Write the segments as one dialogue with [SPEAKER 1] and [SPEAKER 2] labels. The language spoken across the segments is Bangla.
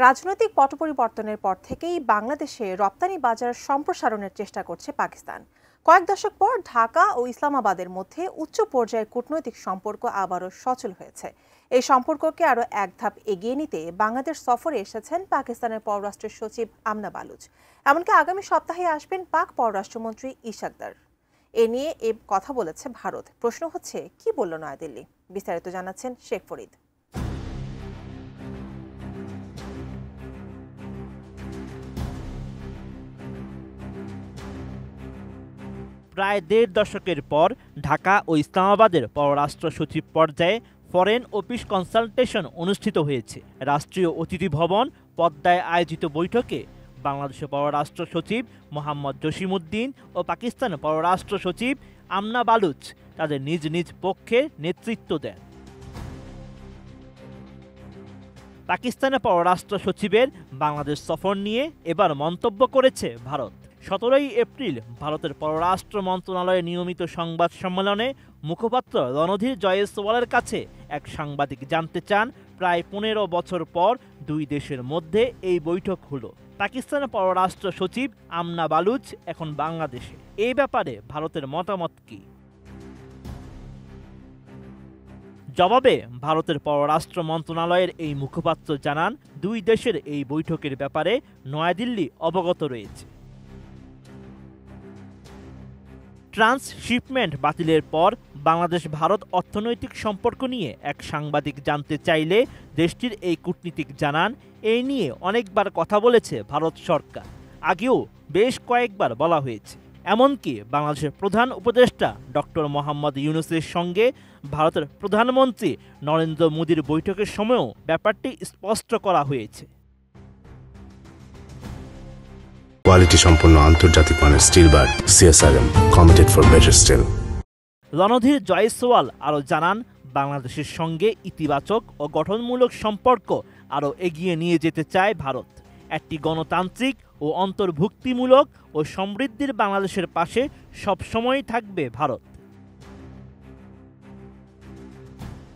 [SPEAKER 1] রাজনৈতিক পট পরিবর্তনের পর থেকেই বাংলাদেশে রপ্তানি বাজার সম্প্রসারণের চেষ্টা করছে পাকিস্তান। কয়েক দশক পর ঢাকা ও ইসলামাবাদের মধ্যে উচ্চ পর্যায়ের কূটনৈতিক সম্পর্ক আবারও সচল হয়েছে। এই সম্পর্ককে আরও এক ধাপ এগিয়ে নিতে বাংলাদেশ সফরে এসেছেন পাকিস্তানের পররাষ্ট্র সচিব আমনা বালুচ। এমনকি আগামী সপ্তাহে আসবেন পাক পররাষ্ট্রমন্ত্রী ইশাক দার। এ নিয়ে কথা বলেছে ভারত। প্রশ্ন হচ্ছে, কি বলল নয়াদিল্লি? বিস্তারিত জানাচ্ছেন শেখ ফরিদ।
[SPEAKER 2] প্রায় দেড় দশকের পর ঢাকা ও ইসলামাবাদের পররাষ্ট্র সচিব পর্যায়ে ফরেন অফিস কনসালটেশন অনুষ্ঠিত হয়েছে। রাষ্ট্রীয় অতিথি ভবন পদ্মায় আয়োজিত বৈঠকে বাংলাদেশের পররাষ্ট্র সচিব মোহাম্মদ জসিমউদ্দিন ও পাকিস্তানের পররাষ্ট্র সচিব আমনা বালুচ তাদের নিজ নিজ পক্ষে নেতৃত্ব দেন। পাকিস্তানের পররাষ্ট্র সচিবের বাংলাদেশ সফর নিয়ে এবার মন্তব্য করেছে ভারত। 17 এপ্রিল ভারতের পররাষ্ট্র মন্ত্রণালয়ের নিয়মিত সংবাদ সম্মেলনে মুখপাত্র রণধীর জয়সওয়ালের কাছে এক সাংবাদিক জানতে চান, প্রায় 15 বছর পর দুই দেশের মধ্যে এই বৈঠক হলো। পাকিস্তানের পররাষ্ট্র সচিব আমনা বালুচ এখন বাংলাদেশে। এই ব্যাপারে ভারতের মতামত কি? জবাবে ভারতের পররাষ্ট্র মন্ত্রণালয়ের এই মুখপাত্র জানান, দুই দেশের এই বৈঠকের ব্যাপারে নয়াদিল্লি অবগত রয়েছে। ট্রান্সশিপমেন্ট বাতিলের পর বাংলাদেশ ভারত অর্থনৈতিক সম্পর্ক নিয়ে এক সাংবাদিক জানতে চাইলে দেশটির এই কূটনীতিক জানান, এই নিয়ে অনেকবার কথা বলেছে ভারত সরকার, আগেও বেশ কয়েকবার বলা হয়েছে। এমনকি বাংলাদেশের প্রধান উপদেষ্টা ডক্টর মোহাম্মদ ইউনূসের সঙ্গে ভারতের প্রধানমন্ত্রী নরেন্দ্র মোদীর বৈঠকের সময়ও ব্যাপারটি স্পষ্ট করা হয়েছে।
[SPEAKER 3] কোয়ালিটি সম্পন্ন আন্তর্জাতিক মানের still bar CSRM, committed for better still.
[SPEAKER 2] Randhir Jaiswal আরও জানান, বাংলাদেশের সঙ্গে ইতিবাচক ও গঠনমূলক সম্পর্ক আরও এগিয়ে নিয়ে যেতে চায় ভারত। একটি গণতান্ত্রিক ও অন্তর্ভুক্তিমূলক ও সমৃদ্ধির বাংলাদেশের পাশে সবসময় থাকবে ভারত।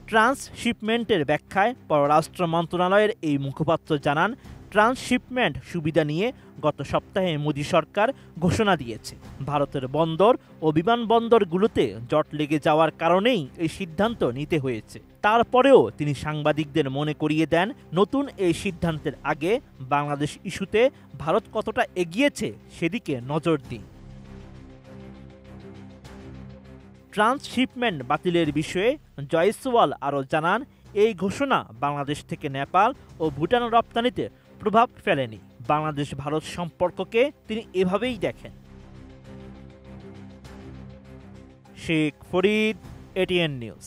[SPEAKER 2] ট্রান্সশিপমেন্টের ব্যাখ্যায় পররাষ্ট্র মন্ত্রণালয়ের এই মুখপাত্র জানান, ট্রান্সশিপমেন্ট সুবিধা নিয়ে গত সপ্তাহে মোদী সরকার ঘোষণা দিয়েছে। ভারতের বন্দর ও বিমানবন্দরগুলোতে জট লেগে যাওয়ার কারণেই এই সিদ্ধান্ত নিতে হয়েছে। তারপরেও তিনি সাংবাদিকদের মনে করিয়ে দেন, নতুন এই সিদ্ধান্তের আগে বাংলাদেশ ইস্যুতে ভারত কতটা এগিয়েছে সেদিকে নজর দিন। ট্রান্সশিপমেন্ট বাতিলের বিষয়ে জয়সওয়াল আরও জানান, এই ঘোষণা বাংলাদেশ থেকে নেপাল ও ভুটান রপ্তানিতে প্রভাব ফেলেনি। বাংলাদেশ ভারত সম্পর্ককে তিনি এভাবেই দেখেন। Sheikh Farid, ATN news.